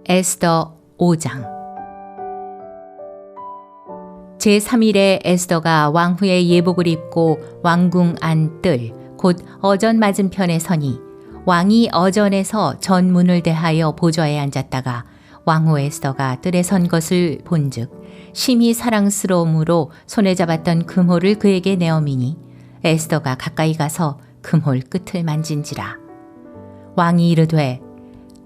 에스더 5장. 제3일에 에스더가 왕후의 예복을 입고 왕궁 안 뜰 곧 어전 맞은편에 서니 왕이 어전에서 전문을 대하여 보좌에 앉았다가 왕후 에스더가 뜰에 선 것을 본즉 심히 사랑스러움으로 손에 잡았던 금홀을 그에게 내어미니 에스더가 가까이 가서 금홀 끝을 만진지라. 왕이 이르되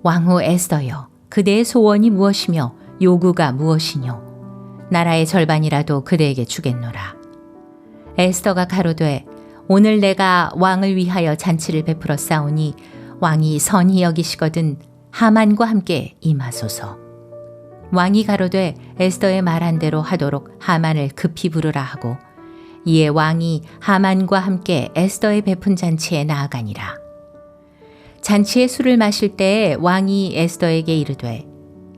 왕후 에스더여, 그대의 소원이 무엇이며 요구가 무엇이뇨? 나라의 절반이라도 그대에게 주겠노라. 에스더가 가로되 오늘 내가 왕을 위하여 잔치를 베풀어 싸우니 왕이 선히 여기시거든 하만과 함께 임하소서. 왕이 가로되 에스더의 말한 대로 하도록 하만을 급히 부르라 하고 이에 왕이 하만과 함께 에스더의 베푼 잔치에 나아가니라. 잔치에 술을 마실 때에 왕이 에스더에게 이르되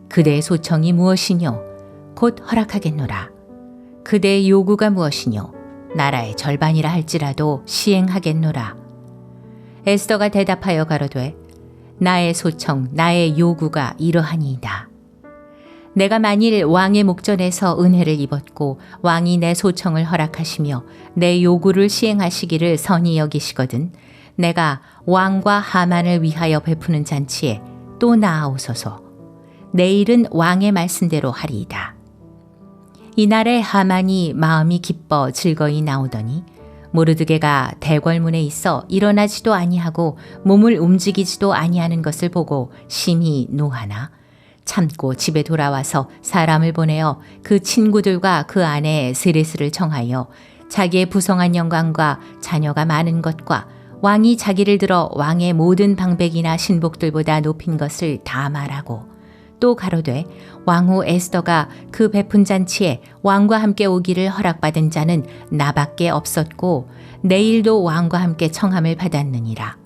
그대의 소청이 무엇이뇨? 곧 허락하겠노라. 그대의 요구가 무엇이뇨? 나라의 절반이라 할지라도 시행하겠노라. 에스더가 대답하여 가로되 나의 소청, 나의 요구가 이러하니이다. 내가 만일 왕의 목전에서 은혜를 입었고 왕이 내 소청을 허락하시며 내 요구를 시행하시기를 선히 여기시거든 내가 왕과 하만을 위하여 베푸는 잔치에 또 나아오소서. 내일은 왕의 말씀대로 하리이다. 이날에 하만이 마음이 기뻐 즐거이 나오더니 모르드게가 대궐문에 있어 일어나지도 아니하고 몸을 움직이지도 아니하는 것을 보고 심히 노하나 참고 집에 돌아와서 사람을 보내어 그 친구들과 그 아내 세레스를 청하여 자기의 부성한 영광과 자녀가 많은 것과 왕이 자기를 들어 왕의 모든 방백이나 신복들보다 높인 것을 다 말하고 또 가로되 왕후 에스더가 그 베푼 잔치에 왕과 함께 오기를 허락받은 자는 나밖에 없었고 내일도 왕과 함께 청함을 받았느니라.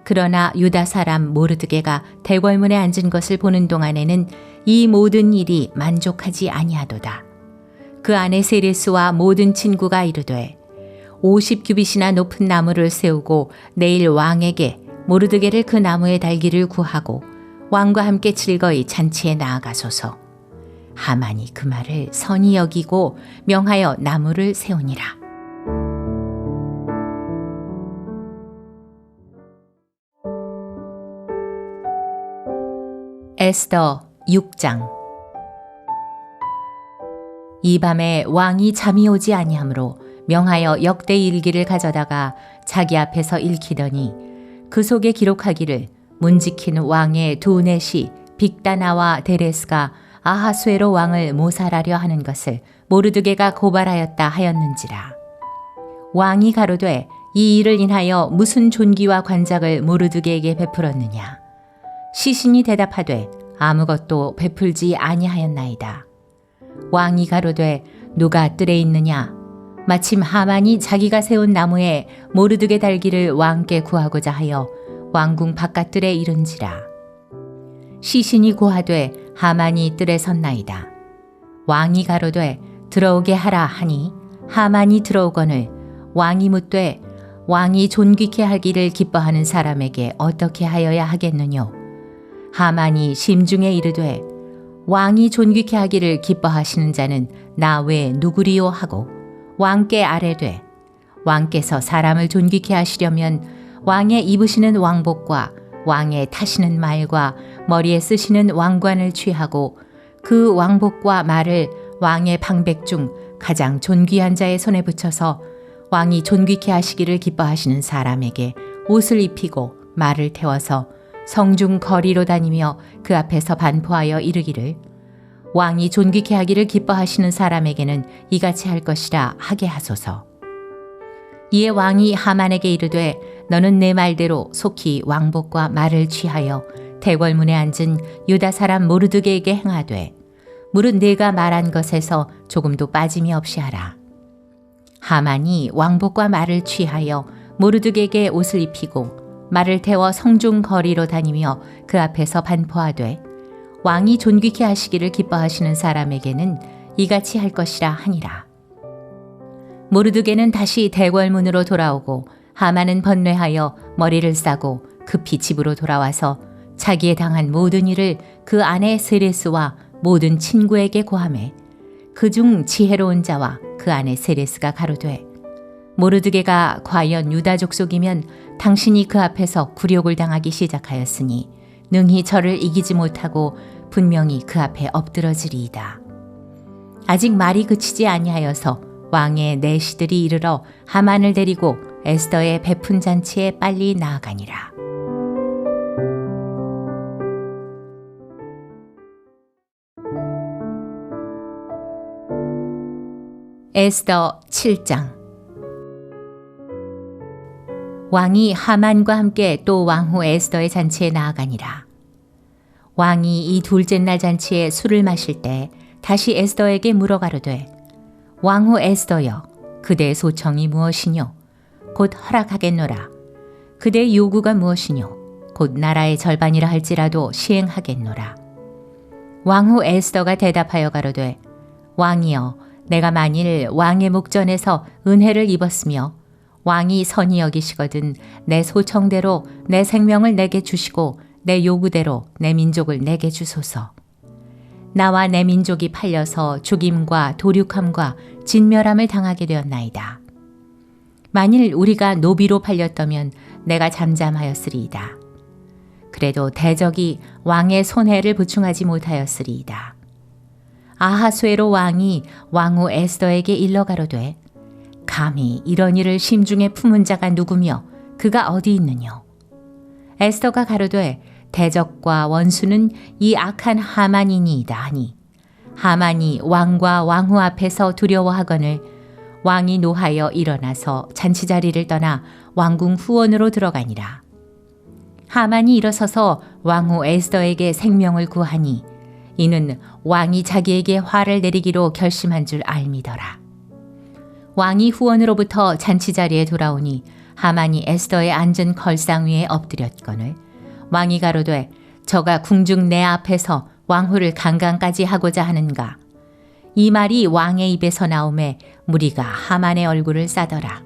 그러나 유다 사람 모르드게가 대궐문에 앉은 것을 보는 동안에는 이 모든 일이 만족하지 아니하도다. 그 아내 세레스와 모든 친구가 이르되 50규빗이나 높은 나무를 세우고 내일 왕에게 모르드게를 그 나무에 달기를 구하고 왕과 함께 즐거이 잔치에 나아가소서. 하만이 그 말을 선히 여기고 명하여 나무를 세우니라. 에스더 6장. 이 밤에 왕이 잠이 오지 아니하므로 명하여 역대 일기를 가져다가 자기 앞에서 읽히더니 그 속에 기록하기를 문지킨 왕의 두 넷이 빅다나와 데레스가 아하수에로 왕을 모살하려 하는 것을 모르드게가 고발하였다 하였는지라. 왕이 가로되 이 일을 인하여 무슨 존귀와 관작을 모르드게에게 베풀었느냐? 시신이 대답하되 아무것도 베풀지 아니하였나이다. 왕이 가로되 누가 뜰에 있느냐? 마침 하만이 자기가 세운 나무에 모르드게 달기를 왕께 구하고자 하여 왕궁 바깥뜰에 이른지라. 시신이 고하되 하만이 뜰에 섰나이다. 왕이 가로되 들어오게 하라 하니 하만이 들어오거늘 왕이 묻되 왕이 존귀케 하기를 기뻐하는 사람에게 어떻게 하여야 하겠느뇨? 하만이 심중에 이르되 왕이 존귀케 하기를 기뻐하시는 자는 나 외에 누구리요 하고 왕께 아뢰되 왕께서 사람을 존귀케 하시려면 왕의 입으시는 왕복과 왕의 타시는 말과 머리에 쓰시는 왕관을 취하고 그 왕복과 말을 왕의 방백 중 가장 존귀한 자의 손에 붙여서 왕이 존귀케 하시기를 기뻐하시는 사람에게 옷을 입히고 말을 태워서 성중 거리로 다니며 그 앞에서 반포하여 이르기를 왕이 존귀케 하기를 기뻐하시는 사람에게는 이같이 할 것이라 하게 하소서. 이에 왕이 하만에게 이르되 너는 내 말대로 속히 왕복과 말을 취하여 대궐문에 앉은 유다 사람 모르드게에게 행하되 무릇 내가 말한 것에서 조금도 빠짐이 없이 하라. 하만이 왕복과 말을 취하여 모르드게에게 옷을 입히고 말을 태워 성중 거리로 다니며 그 앞에서 반포하되 왕이 존귀케 하시기를 기뻐하시는 사람에게는 이같이 할 것이라 하니라. 모르드게는 다시 대궐문으로 돌아오고 하만은 번뇌하여 머리를 싸고 급히 집으로 돌아와서 자기에 당한 모든 일을 그 아내 세레스와 모든 친구에게 고하매 그중 지혜로운 자와 그 아내 세레스가 가로되 모르드게가 과연 유다 족속이면 당신이 그 앞에서 굴욕을 당하기 시작하였으니 능히 저를 이기지 못하고 분명히 그 앞에 엎드러지리이다. 아직 말이 그치지 아니하여서 왕의 내시들이 이르러 하만을 데리고 에스더의 베푼 잔치에 빨리 나아가니라. 에스더 7장. 왕이 하만과 함께 또 왕후 에스더의 잔치에 나아가니라. 왕이 이 둘째 날 잔치에 술을 마실 때 다시 에스더에게 물어가로되 왕후 에스더여 그대의 소청이 무엇이뇨? 곧 허락하겠노라. 그대의 요구가 무엇이뇨? 곧 나라의 절반이라 할지라도 시행하겠노라. 왕후 에스더가 대답하여 가로되 왕이여 내가 만일 왕의 목전에서 은혜를 입었으며 왕이 선히 여기시거든 내 소청대로 내 생명을 내게 주시고 내 요구대로 내 민족을 내게 주소서. 나와 내 민족이 팔려서 죽임과 도륙함과 진멸함을 당하게 되었나이다. 만일 우리가 노비로 팔렸다면 내가 잠잠하였으리이다. 그래도 대적이 왕의 손해를 보충하지 못하였으리이다. 아하수에로 왕이 왕후 에스더에게 일러 가로되 감히 이런 일을 심중에 품은 자가 누구며 그가 어디 있느뇨? 에스더가 가로되 대적과 원수는 이 악한 하만이니이다 하니 하만이 왕과 왕후 앞에서 두려워하거늘 왕이 노하여 일어나서 잔치자리를 떠나 왕궁 후원으로 들어가니라. 하만이 일어서서 왕후 에스더에게 생명을 구하니 이는 왕이 자기에게 화를 내리기로 결심한 줄 알미더라. 왕이 후원으로부터 잔치자리에 돌아오니 하만이 에스더의 앉은 걸상 위에 엎드렸거늘 왕이 가로되 저가 궁중 내 앞에서 왕후를 강간까지 하고자 하는가? 이 말이 왕의 입에서 나오매 무리가 하만의 얼굴을 싸더라.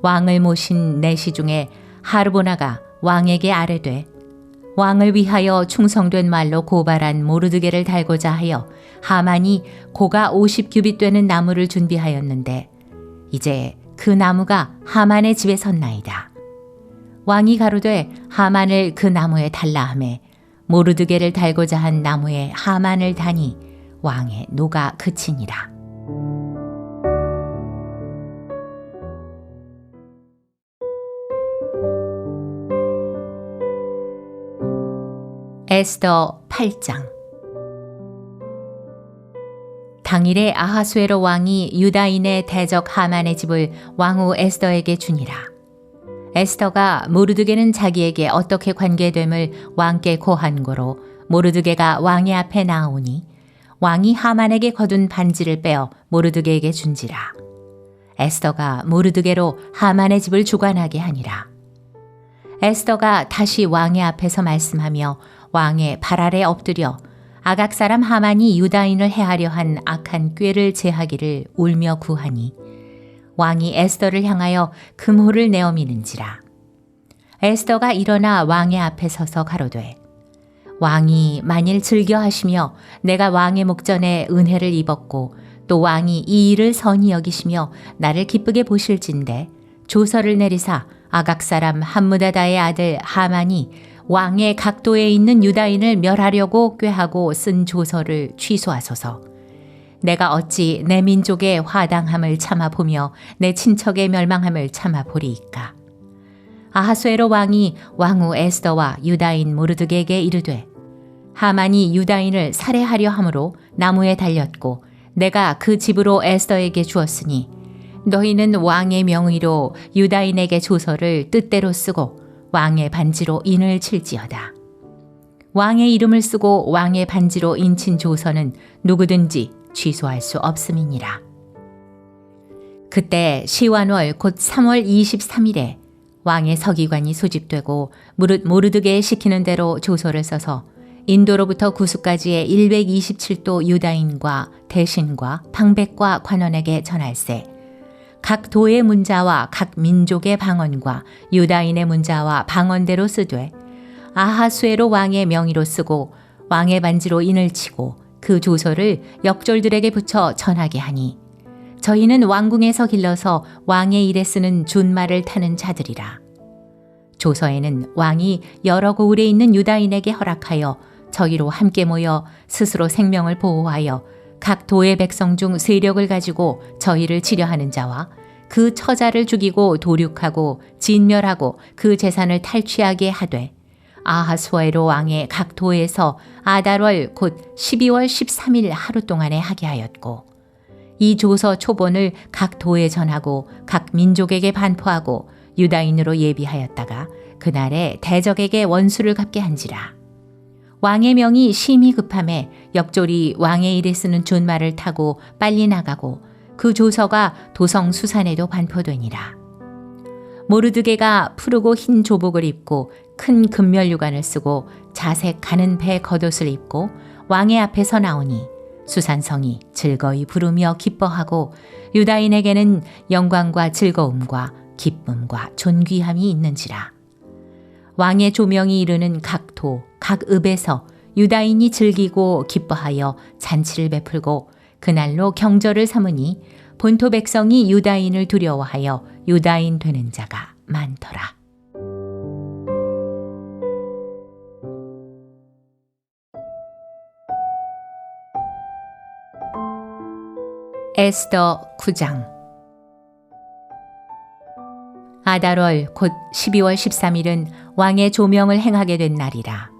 왕을 모신 내시 중에 하르보나가 왕에게 아뢰되 왕을 위하여 충성된 말로 고발한 모르드게를 달고자 하여 하만이 고가 50규빗 되는 나무를 준비하였는데 이제 그 나무가 하만의 집에 섰나이다. 왕이 가로되 하만을 그 나무에 달라 하매 모르드게를 달고자 한 나무에 하만을 다니 왕의 노가 그치니라. 에스더 8장. 당일에 아하수에로 왕이 유다인의 대적 하만의 집을 왕후 에스더에게 주니라. 에스더가 모르드게는 자기에게 어떻게 관계됨을 왕께 고한 거로 모르드게가 왕의 앞에 나오니 왕이 하만에게 거둔 반지를 빼어 모르드게에게 준지라. 에스더가 모르드게로 하만의 집을 주관하게 하니라. 에스더가 다시 왕의 앞에서 말씀하며 왕의 발 아래 엎드려 아각 사람 하만이 유다인을 해하려 한 악한 꾀를 제하기를 울며 구하니 왕이 에스더를 향하여 금호를 내어 미는지라. 에스더가 일어나 왕의 앞에 서서 가로되 왕이 만일 즐겨하시며 내가 왕의 목전에 은혜를 입었고 또 왕이 이 일을 선히 여기시며 나를 기쁘게 보실진대 조서를 내리사 아각 사람 함무다다의 아들 하만이 왕의 각도에 있는 유다인을 멸하려고 꾀하고 쓴 조서를 취소하소서. 내가 어찌 내 민족의 화당함을 참아보며 내 친척의 멸망함을 참아보리이까. 아하수에로 왕이 왕후 에스더와 유다인 모르드게에게 이르되 하만이 유다인을 살해하려 함으로 나무에 달렸고 내가 그 집으로 에스더에게 주었으니 너희는 왕의 명의로 유다인에게 조서를 뜻대로 쓰고 왕의 반지로 인을 칠지어다. 왕의 이름을 쓰고 왕의 반지로 인친 조서는 누구든지 취소할 수 없음이니라. 그때 시완월 곧 3월 23일에 왕의 서기관이 소집되고 무릇 모르드게에 시키는 대로 조서를 써서 인도로부터 구스까지의 127도 유다인과 대신과 방백과 관원에게 전할세. 각 도의 문자와 각 민족의 방언과 유다인의 문자와 방언대로 쓰되 아하수에로 왕의 명의로 쓰고 왕의 반지로 인을 치고 그 조서를 역졸들에게 붙여 전하게 하니 저희는 왕궁에서 길러서 왕의 일에 쓰는 준말을 타는 자들이라. 조서에는 왕이 여러 고을에 있는 유다인에게 허락하여 저희로 함께 모여 스스로 생명을 보호하여 각 도의 백성 중 세력을 가지고 저희를 치려하는 자와 그 처자를 죽이고 도륙하고 진멸하고 그 재산을 탈취하게 하되 아하수에로 왕의 각 도에서 아달월 곧 12월 13일 하루 동안에 하게 하였고 이 조서 초본을 각 도에 전하고 각 민족에게 반포하고 유다인으로 예비하였다가 그날에 대적에게 원수를 갚게 한지라. 왕의 명이 심히 급함에 역졸이 왕의 일에 쓰는 준말을 타고 빨리 나가고 그 조서가 도성 수산에도 반포되니라. 모르드게가 푸르고 흰 조복을 입고 큰 금멸유관을 쓰고 자색 가는 배 겉옷을 입고 왕의 앞에서 나오니 수산성이 즐거이 부르며 기뻐하고 유다인에게는 영광과 즐거움과 기쁨과 존귀함이 있는지라. 왕의 조명이 이르는 각 도, 각 읍에서 유다인이 즐기고 기뻐하여 잔치를 베풀고 그날로 경절을 삼으니 본토 백성이 유다인을 두려워하여 유다인 되는 자가 많더라. 에스더 9장. 아달월 곧 12월 13일은 왕의 조명을 행하게 된 날이라.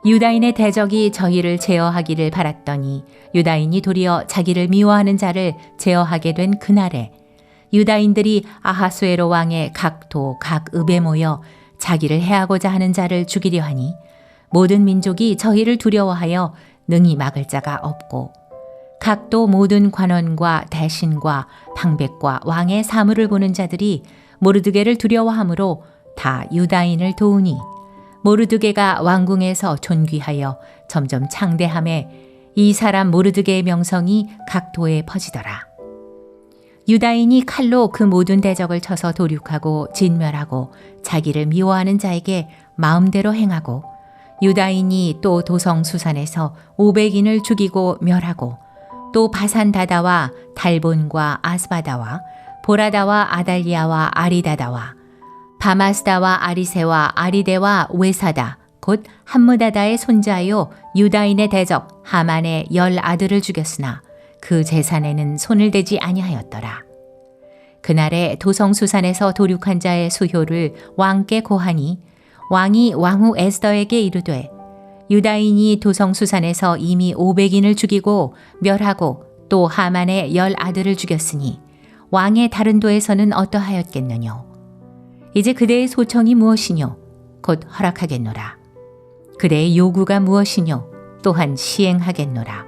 유다인의 대적이 저희를 제어하기를 바랐더니 유다인이 도리어 자기를 미워하는 자를 제어하게 된 그날에 유다인들이 아하수에로 왕의 각 도, 각 읍에 모여 자기를 해하고자 하는 자를 죽이려 하니 모든 민족이 저희를 두려워하여 능히 막을 자가 없고 각 도 모든 관원과 대신과 방백과 왕의 사물을 보는 자들이 모르드게를 두려워하므로 다 유다인을 도우니 모르드게가 왕궁에서 존귀하여 점점 창대함에 이 사람 모르드게의 명성이 각 도에 퍼지더라. 유다인이 칼로 그 모든 대적을 쳐서 도륙하고 진멸하고 자기를 미워하는 자에게 마음대로 행하고 유다인이 또 도성 수산에서 500인을 죽이고 멸하고 또 바산다다와 달본과 아스바다와 보라다와 아달리아와 아리다다와 바마스다와 아리세와 아리데와 웨사다 곧 함무다다의 손자요 유다인의 대적 하만의 10 아들을 죽였으나 그 재산에는 손을 대지 아니하였더라. 그날에 도성수산에서 도륙한 자의 수효를 왕께 고하니 왕이 왕후 에스더에게 이르되 유다인이 도성수산에서 이미 500인을 죽이고 멸하고 또 하만의 10 아들을 죽였으니 왕의 다른 도에서는 어떠하였겠느뇨. 이제 그대의 소청이 무엇이뇨? 곧 허락하겠노라. 그대의 요구가 무엇이뇨? 또한 시행하겠노라.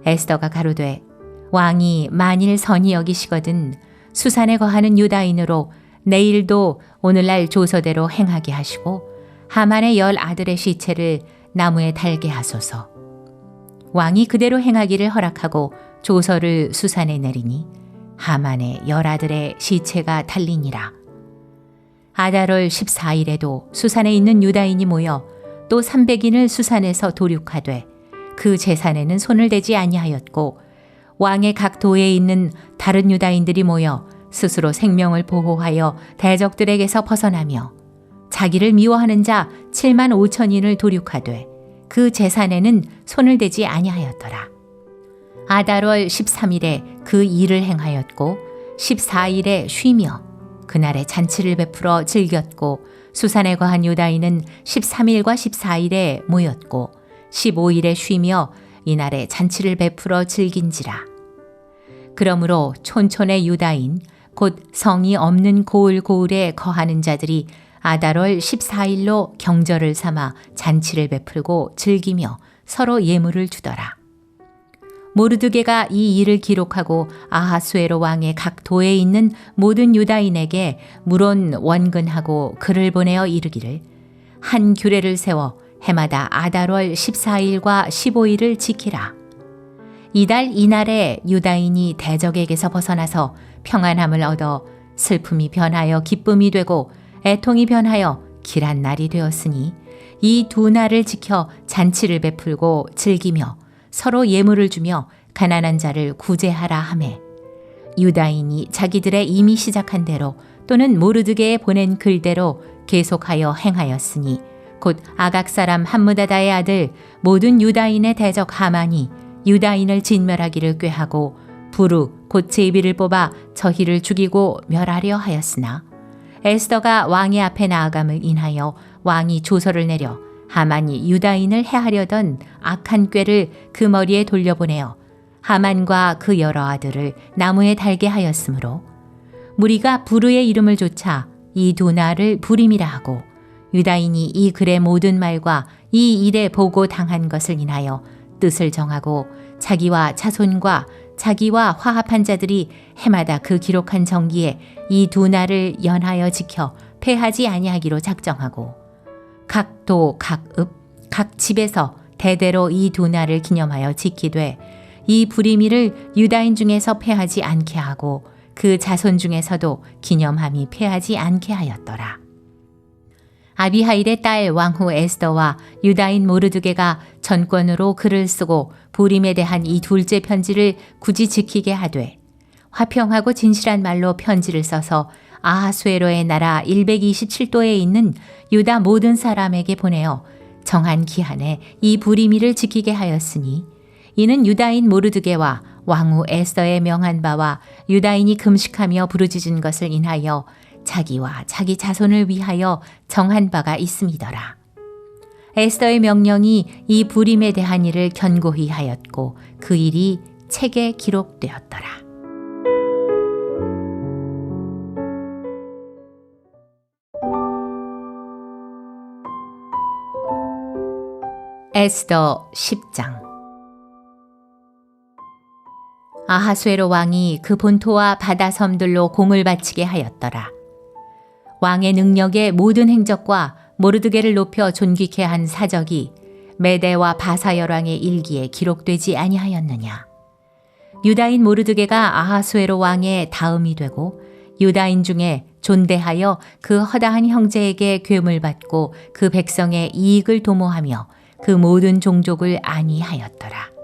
에스더가 가로되 왕이 만일 선히 여기시거든 수산에 거하는 유다인으로 내일도 오늘날 조서대로 행하게 하시고 하만의 10 아들의 시체를 나무에 달게 하소서. 왕이 그대로 행하기를 허락하고 조서를 수산에 내리니 하만의 10 아들의 시체가 달리니라. 아달월 14일에도 수산에 있는 유다인이 모여 또 300인을 수산에서 도륙하되 그 재산에는 손을 대지 아니하였고 왕의 각 도에 있는 다른 유다인들이 모여 스스로 생명을 보호하여 대적들에게서 벗어나며 자기를 미워하는 자 7만 5천인을 도륙하되 그 재산에는 손을 대지 아니하였더라. 아달월 13일에 그 일을 행하였고 14일에 쉬며 그날에 잔치를 베풀어 즐겼고 수산에 거한 유다인은 13일과 14일에 모였고 15일에 쉬며 이날에 잔치를 베풀어 즐긴지라. 그러므로 촌촌의 유다인 곧 성이 없는 고을고을에 거하는 자들이 아달월 14일로 경절을 삼아 잔치를 베풀고 즐기며 서로 예물을 주더라. 모르드게가 이 일을 기록하고 아하수에로 왕의 각 도에 있는 모든 유다인에게 물론 원근하고 글을 보내어 이르기를 한 규례를 세워 해마다 아달월 14일과 15일을 지키라. 이달 이날에 유다인이 대적에게서 벗어나서 평안함을 얻어 슬픔이 변하여 기쁨이 되고 애통이 변하여 길한 날이 되었으니 이 두 날을 지켜 잔치를 베풀고 즐기며 서로 예물을 주며 가난한 자를 구제하라 하매 유다인이 자기들의 이미 시작한 대로 또는 모르드게에 보낸 글대로 계속하여 행하였으니 곧 아각 사람 함므다다의 아들 모든 유다인의 대적 하만이 유다인을 진멸하기를 꾀하고 부르 곧 제비를 뽑아 저희를 죽이고 멸하려 하였으나 에스더가 왕의 앞에 나아감을 인하여 왕이 조서를 내려 하만이 유다인을 해하려던 악한 꾀를 그 머리에 돌려보내어 하만과 그 여러 아들을 나무에 달게 하였으므로 무리가 부르의 이름을 조차 이 두 날을 부림이라 하고 유다인이 이 글의 모든 말과 이 일에 보고 당한 것을 인하여 뜻을 정하고 자기와 자손과 자기와 화합한 자들이 해마다 그 기록한 정기에 이 두 날을 연하여 지켜 패하지 아니하기로 작정하고 각 도, 각 읍, 각 집에서 대대로 이 두 날을 기념하여 지키되 이 부리미를 유다인 중에서 패하지 않게 하고 그 자손 중에서도 기념함이 패하지 않게 하였더라. 아비하일의 딸 왕후 에스더와 유다인 모르드게가 전권으로 글을 쓰고 부림에 대한 이 둘째 편지를 굳이 지키게 하되 화평하고 진실한 말로 편지를 써서 아하수에로의 나라 127도에 있는 유다 모든 사람에게 보내어 정한 기한에 이 부리미를 지키게 하였으니 이는 유다인 모르드게와 왕후 에스더의 명한 바와 유다인이 금식하며 부르짖은 것을 인하여 자기와 자기 자손을 위하여 정한 바가 있음이더라. 에스더의 명령이 이 부림에 대한 일을 견고히 하였고 그 일이 책에 기록되었더라. 에스더 10장. 아하수에로 왕이 그 본토와 바다 섬들로 공을 바치게 하였더라. 왕의 능력의 모든 행적과 모르드게를 높여 존귀케 한 사적이 메대와 바사 열왕의 일기에 기록되지 아니하였느냐. 유다인 모르드게가 아하수에로 왕의 다음이 되고 유다인 중에 존대하여 그 허다한 형제에게 괴물 받고 그 백성의 이익을 도모하며 그 모든 종족을 안위하였더라.